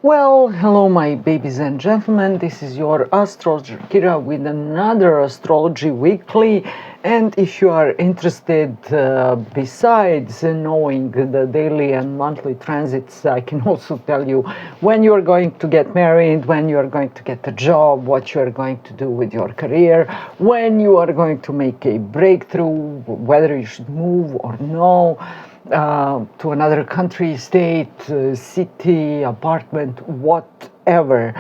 Well, hello my babies and gentlemen, this is your astrologer Kira with another Astrology Weekly. And if you are interested, besides knowing the daily and monthly transits, I can also tell you when you are going to get married, when you are going to get a job, what you are going to do with your career, when you are going to make a breakthrough, whether you should move or no. To another country, state, city, apartment, whatever.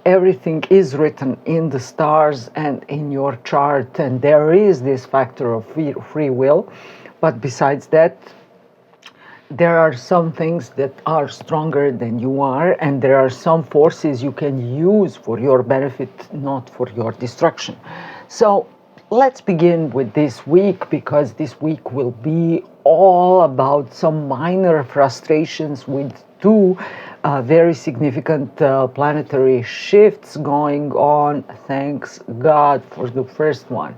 Everything is written in the stars and in your chart, and there is this factor of free will. But besides that, there are some things that are stronger than you are, and there are some forces you can use for your benefit, not for your destruction. So let's begin with this week, because this week will be all about some minor frustrations with two very significant planetary shifts going on. Thanks God for the first one.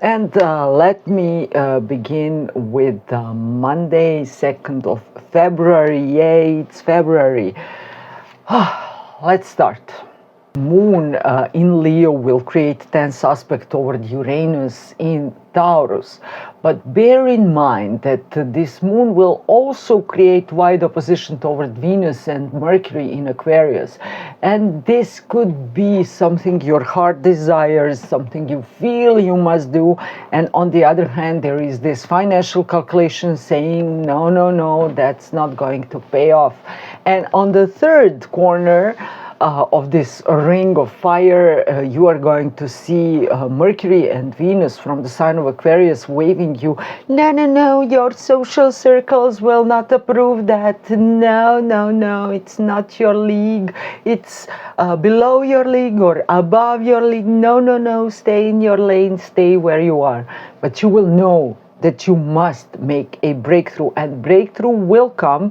And let me begin with Monday, 2nd of February. Yay, it's February. Let's start. Moon in Leo will create tense aspect toward Uranus in Taurus, but bear in mind that this moon will also create wide opposition toward Venus and Mercury in Aquarius, and this could be something your heart desires, something you feel you must do, and on the other hand there is this financial calculation saying no, that's not going to pay off. And on the third corner of this ring of fire, you are going to see Mercury and Venus from the sign of Aquarius waving you, no, your social circles will not approve that. No, it's not your league. It's below your league or above your league. No, stay in your lane, stay where you are. But you will know that you must make a breakthrough, and breakthrough will come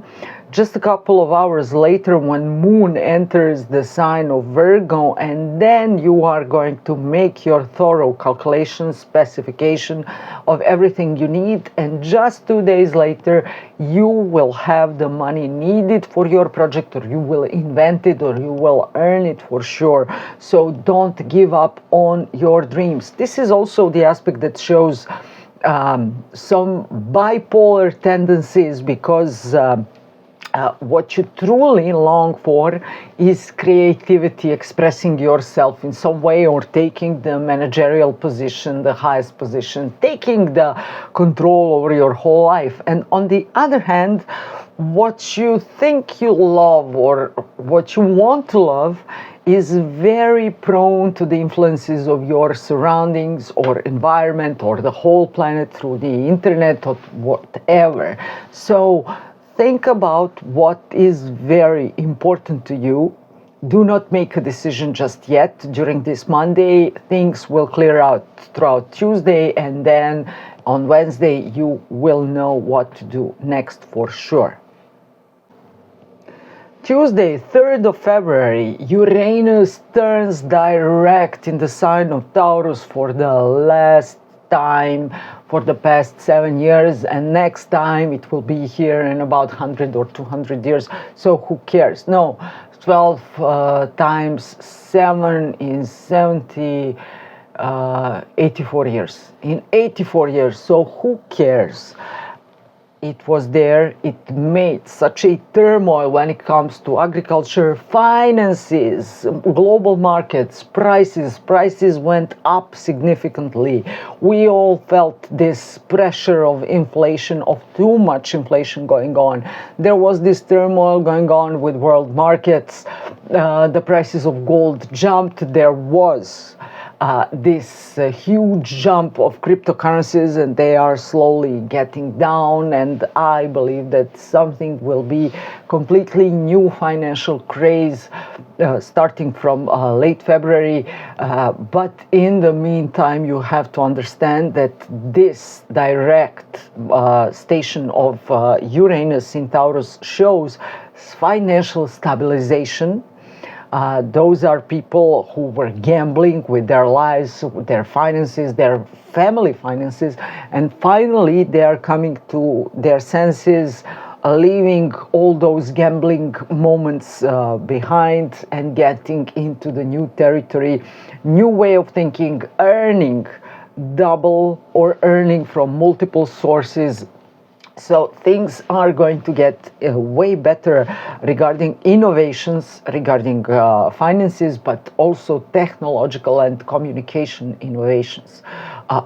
just a couple of hours later when Moon enters the sign of Virgo, and then you are going to make your thorough calculation, specification of everything you need, and just 2 days later you will have the money needed for your project, or you will invent it, or you will earn it for sure. So don't give up on your dreams. This is also the aspect that shows some bipolar tendencies, because what you truly long for is creativity, expressing yourself in some way, or taking the managerial position, the highest position, taking the control over your whole life. And on the other hand, what you think you love or what you want to love is very prone to the influences of your surroundings or environment or the whole planet through the internet or whatever. So think about what is very important to you. Do not make a decision just yet during this Monday. Things will clear out throughout Tuesday, and then on Wednesday you will know what to do next for sure. Tuesday, 3rd of February, Uranus turns direct in the sign of Taurus for the last time for the past 7 years, and next time it will be here in about 100 or 200 years. So who cares? No, 12 times 7 is 70, 84 years. In 84 years, so who cares? It was there, it made such a turmoil when it comes to agriculture, finances, global markets, prices went up significantly. We all felt this pressure of inflation, of too much inflation going on. There was this turmoil going on with world markets. The prices of gold jumped. There was this huge jump of cryptocurrencies, and they are slowly getting down, and I believe that something will be completely new financial craze starting from late February, but in the meantime you have to understand that this direct station of Uranus in Taurus shows financial stabilization. Those are people who were gambling with their lives, with their finances, their family finances, and finally they are coming to their senses leaving all those gambling moments behind and getting into the new territory, new way of thinking, earning double or earning from multiple sources. So things are going to get way better regarding innovations, regarding finances, but also technological and communication innovations.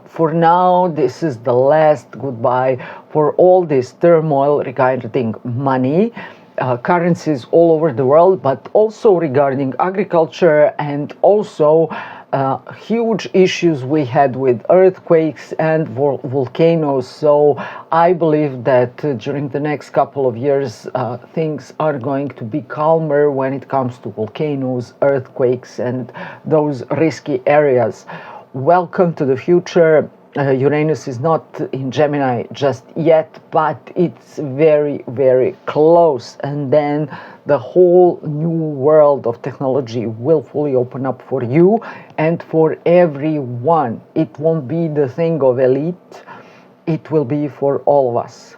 For now, this is the last goodbye for all this turmoil regarding money, currencies all over the world, but also regarding agriculture and also huge issues we had with earthquakes and volcanoes. So I believe that during the next couple of years, things are going to be calmer when it comes to volcanoes, earthquakes, and those risky areas. Welcome to the future. Uranus is not in Gemini just yet, but it's very, very close. And then the whole new world of technology will fully open up for you and for everyone. It won't be the thing of elite. It will be for all of us.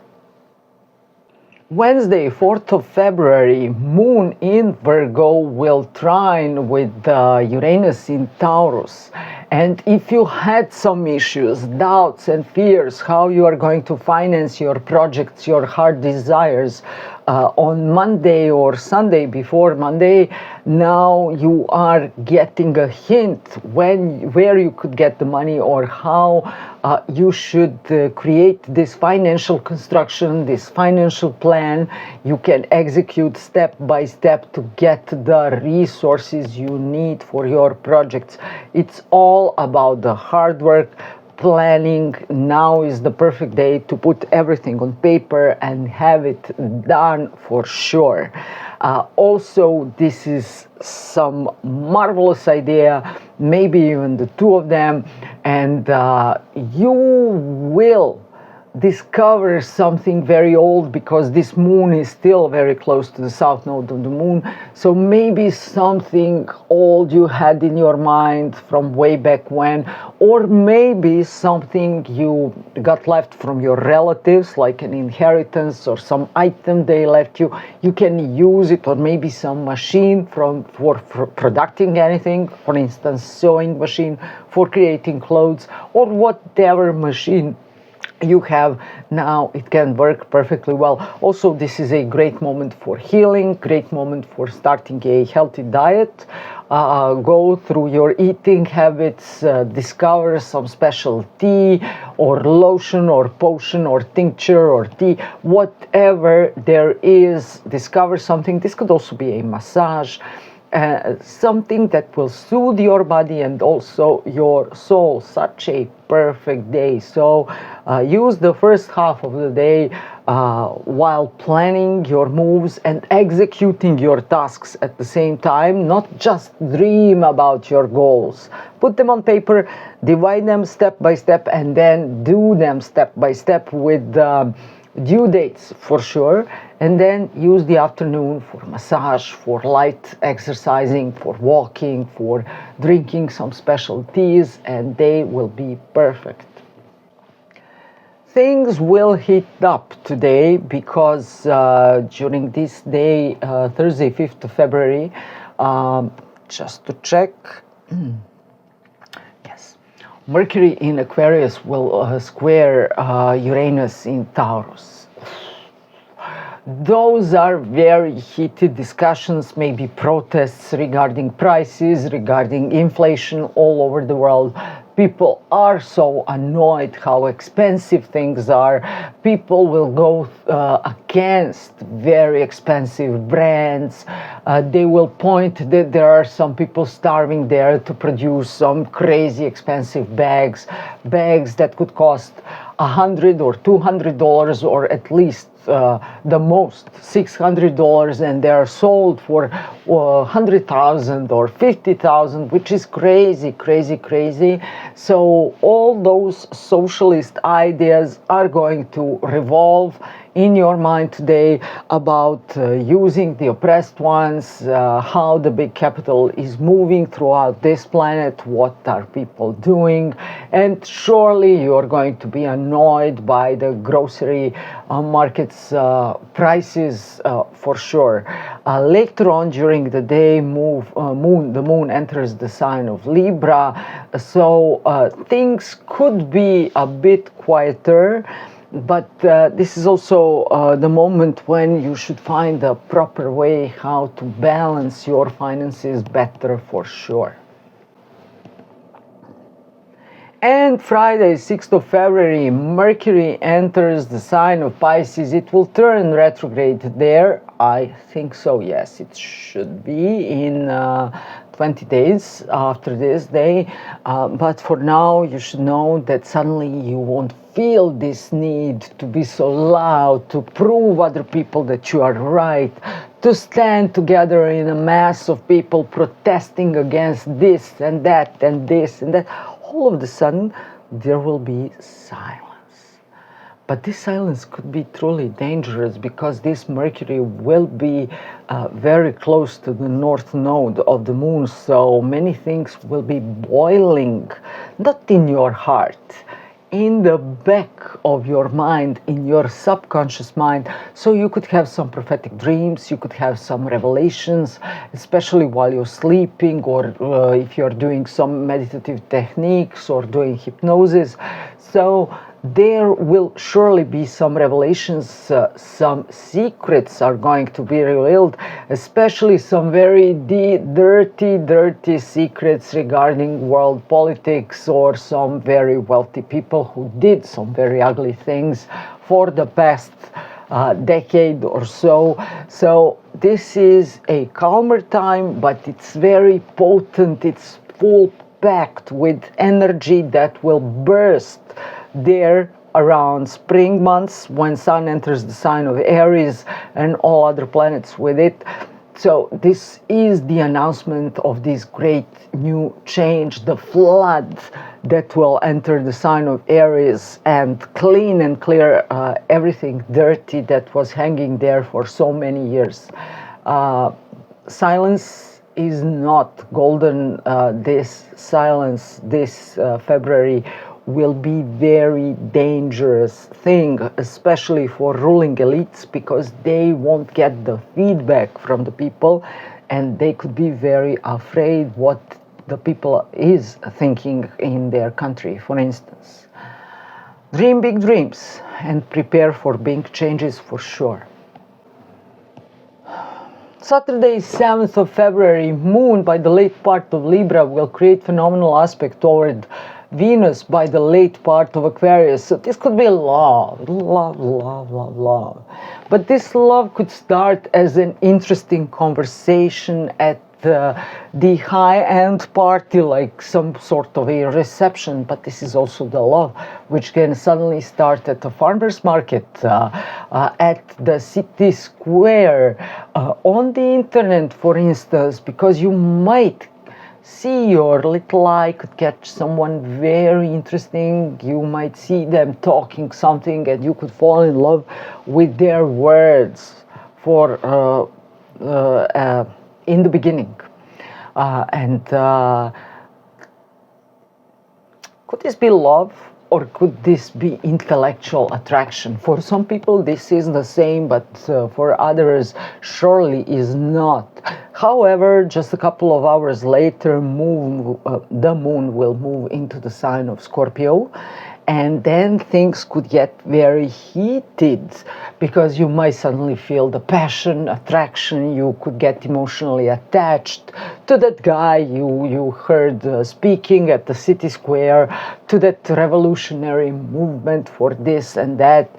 Wednesday, 4th of February, Moon in Virgo will trine with Uranus in Taurus. And if you had some issues, doubts and fears how you are going to finance your projects, your heart desires, on Monday or Sunday before Monday, now you are getting a hint where you could get the money or how you should create this financial construction, this financial plan. You can execute step by step to get the resources you need for your projects. It's all about the hard work, planning. Now is the perfect day to put everything on paper and have it done for sure. Also, this is some marvelous idea, maybe even the two of them, and you will discover something very old because this moon is still very close to the south node of the moon. So maybe something old you had in your mind from way back when, or maybe something you got left from your relatives, like an inheritance or some item they left you. You can use it, or maybe some machine for producing anything, for instance, sewing machine for creating clothes, or whatever machine you have now. It can work perfectly well. Also, this is a great moment for healing, great moment for starting a healthy diet. Go through your eating habits, discover some special tea or lotion or potion or tincture or tea, whatever there is, discover something. This could also be a massage, something that will soothe your body and also your soul. Such a perfect day. So use the first half of the day while planning your moves and executing your tasks at the same time. Not just dream about your goals. Put them on paper, divide them step by step, and then do them step by step with due dates for sure, and then use the afternoon for massage, for light exercising, for walking, for drinking some special teas, and they will be perfect. Things will heat up today because during this day, Thursday, 5th of February, just to check, yes, Mercury in Aquarius will square Uranus in Taurus. Those are very heated discussions, maybe protests regarding prices, regarding inflation all over the world. People are so annoyed how expensive things are. People will go against very expensive brands. They will point that there are some people starving there to produce some crazy expensive bags that could cost $100 or $200, or at least the most $600, and they are sold for $100,000 or $50,000, which is crazy, crazy, crazy. So all those socialist ideas are going to revolve in your mind today about using the oppressed ones, how the big capital is moving throughout this planet, what are people doing, and surely you're going to be annoyed by the grocery markets prices for sure. Later on during the day, the moon enters the sign of Libra, so things could be a bit quieter, but this is also the moment when you should find a proper way how to balance your finances better for sure. And Friday, 6th of February, Mercury enters the sign of Pisces. It will turn retrograde there. I think so, yes, it should be in 20 days after this day. But for now, you should know that suddenly you won't feel this need to be so loud, to prove other people that you are right, to stand together in a mass of people protesting against this and that and this and that. All of a sudden, there will be silence. But this silence could be truly dangerous because this Mercury will be very close to the north node of the moon, so many things will be boiling, not in your heart, in the back of your mind, in your subconscious mind. So you could have some prophetic dreams, you could have some revelations, especially while you're sleeping, or if you're doing some meditative techniques or doing hypnosis. So there will surely be some revelations, some secrets are going to be revealed, especially some very dirty secrets regarding world politics, or some very wealthy people who did some very ugly things for the past decade or so. So this is a calmer time, but it's very potent, it's full packed with energy that will burst there around spring months when Sun enters the sign of Aries and all other planets with it. So this is the announcement of this great new change, the flood that will enter the sign of Aries and clean and clear everything dirty that was hanging there for so many years. Silence is not golden. This silence, this February, will be very dangerous thing, especially for ruling elites, because they won't get the feedback from the people and they could be very afraid what the people is thinking in their country, for instance. Dream big dreams and prepare for big changes for sure. Saturday, 7th of February, Moon by the late part of Libra will create phenomenal aspect toward Venus by the late part of Aquarius. So this could be love. But this love could start as an interesting conversation at the high-end party, like some sort of a reception, but this is also the love which can suddenly start at the farmer's market, at the city square, on the internet, for instance, because you might see your little eye could catch someone very interesting. You might see them talking something and you could fall in love with their words for in the beginning. Could this be love, or could this be intellectual attraction? For some people this is the same, but for others surely is not. However, just a couple of hours later, the moon will move into the sign of Scorpio, and then things could get very heated because you might suddenly feel the passion, attraction. You could get emotionally attached to that guy you heard speaking at the city square, to that revolutionary movement for this and that.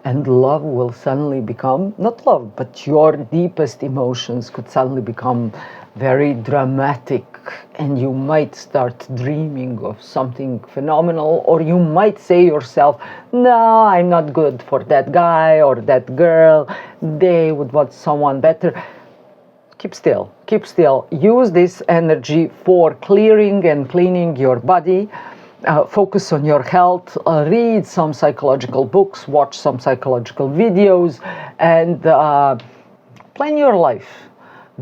And love will suddenly become, not love, but your deepest emotions could suddenly become very dramatic, and you might start dreaming of something phenomenal, or you might say yourself, no, I'm not good for that guy or that girl, they would want someone better. Keep still, keep still. Use this energy for clearing and cleaning your body, focus on your health, read some psychological books, watch some psychological videos, and plan your life.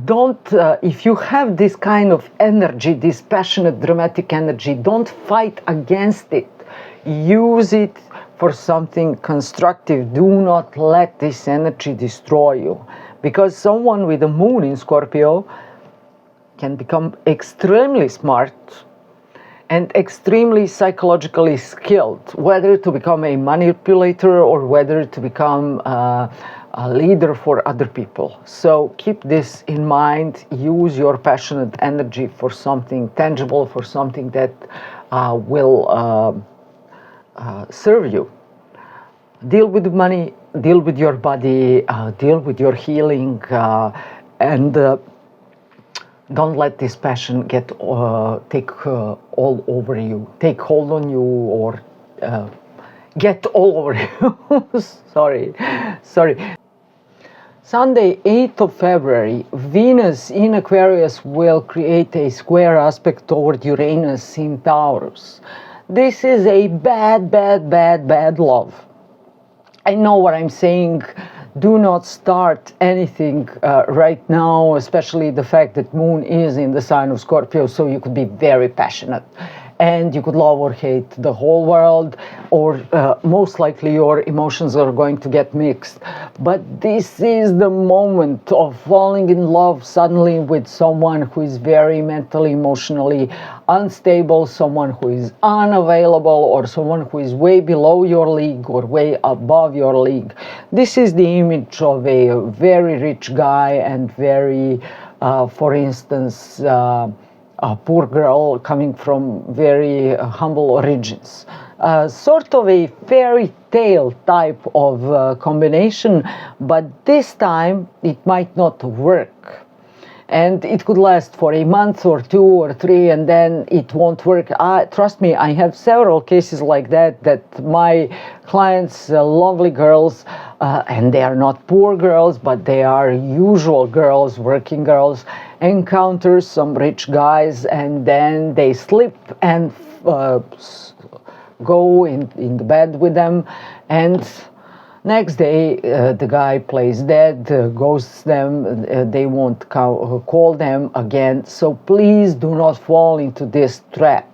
Don't, if you have this kind of energy, this passionate, dramatic energy, don't fight against it. Use it for something constructive. Do not let this energy destroy you. Because someone with a moon in Scorpio can become extremely smart and extremely psychologically skilled, whether to become a manipulator or whether to become a leader for other people. So keep this in mind. Use your passionate energy for something tangible, for something that will serve you. Deal with money, deal with your body, deal with your healing, and don't let this passion get take all over you, take hold on you, or get all over you. sorry. Sunday, 8th of February, Venus in Aquarius will create a square aspect toward Uranus in Taurus. This is a bad love. I know what I'm saying. Do not start anything right now, especially the fact that Moon is in the sign of Scorpio, so you could be very passionate. And you could love or hate the whole world, or most likely your emotions are going to get mixed. But this is the moment of falling in love suddenly with someone who is very mentally, emotionally unstable, someone who is unavailable, or someone who is way below your league or way above your league. This is the image of a very rich guy and very, for instance, a poor girl coming from very humble origins. Sort of a fairy tale type of combination, but this time it might not work. And it could last for a month or 2 or 3, and then it won't work. Trust me, I have several cases like that my clients, lovely girls, and they are not poor girls, but they are usual girls, working girls, encounter some rich guys, and then they slip and go in the bed with them, and next day, the guy plays dead, ghosts them, they won't call them again. So please do not fall into this trap.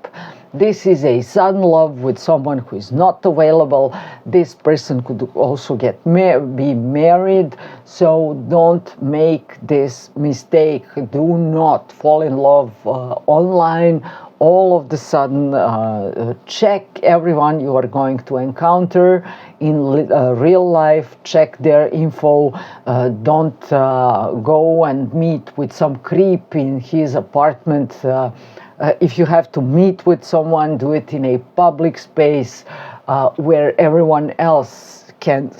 This is a sudden love with someone who is not available. This person could also be married. So don't make this mistake. Do not fall in love online. All of the sudden, check everyone you are going to encounter in real life, check their info. Don't go and meet with some creep in his apartment. If you have to meet with someone, do it in a public space where everyone else can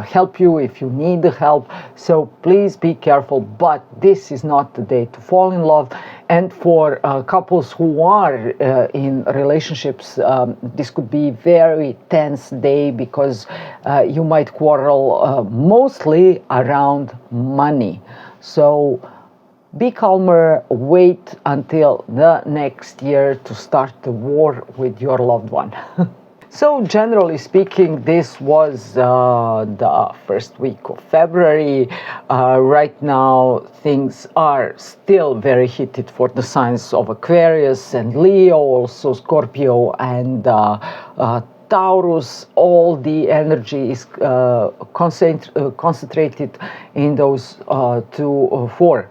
help you if you need the help. So please be careful, but this is not the day to fall in love. And for couples who are in relationships, this could be very tense day because you might quarrel mostly around money. So be calmer, wait until the next year to start the war with your loved one. So generally speaking, this was the first week of February. Right now, things are still very heated for the signs of Aquarius and Leo, also Scorpio and Taurus. All the energy is concentrated in those 4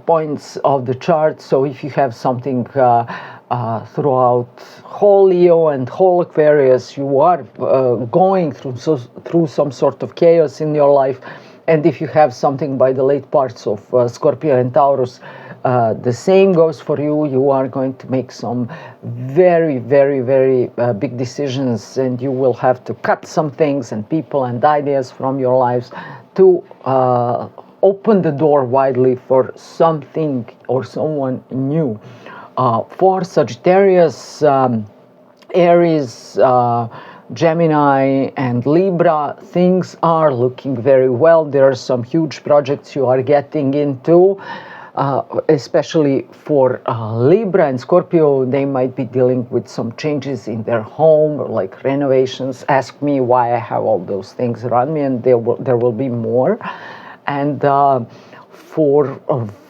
points of the chart. So if you have something throughout whole Leo and whole Aquarius, you are going through some sort of chaos in your life. And if you have something by the late parts of Scorpio and Taurus, the same goes for you. You are going to make some very big decisions, and you will have to cut some things and people and ideas from your lives to open the door widely for something or someone new. For Sagittarius, Aries, Gemini and Libra, things are looking very well. There are some huge projects you are getting into. especially for Libra and Scorpio, they might be dealing with some changes in their home, or like renovations. Ask me why I have all those things around me, and there will be more. And for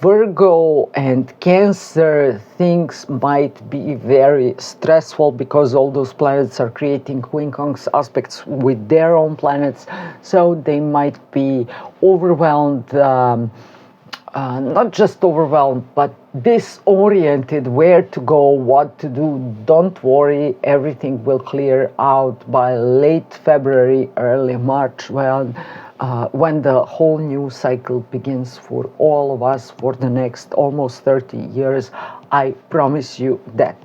Virgo and Cancer, things might be very stressful because all those planets are creating quincunx aspects with their own planets. So they might be overwhelmed, not just overwhelmed, but disoriented where to go, what to do. Don't worry, everything will clear out by late February, early March, when the whole new cycle begins for all of us for the next almost 30 years. I promise you that.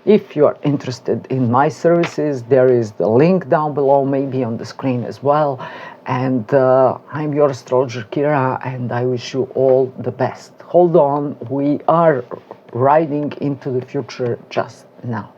If you are interested in my services, there is the link down below, maybe on the screen as well. And I'm your astrologer, Kira, and I wish you all the best. Hold on, we are riding into the future just now.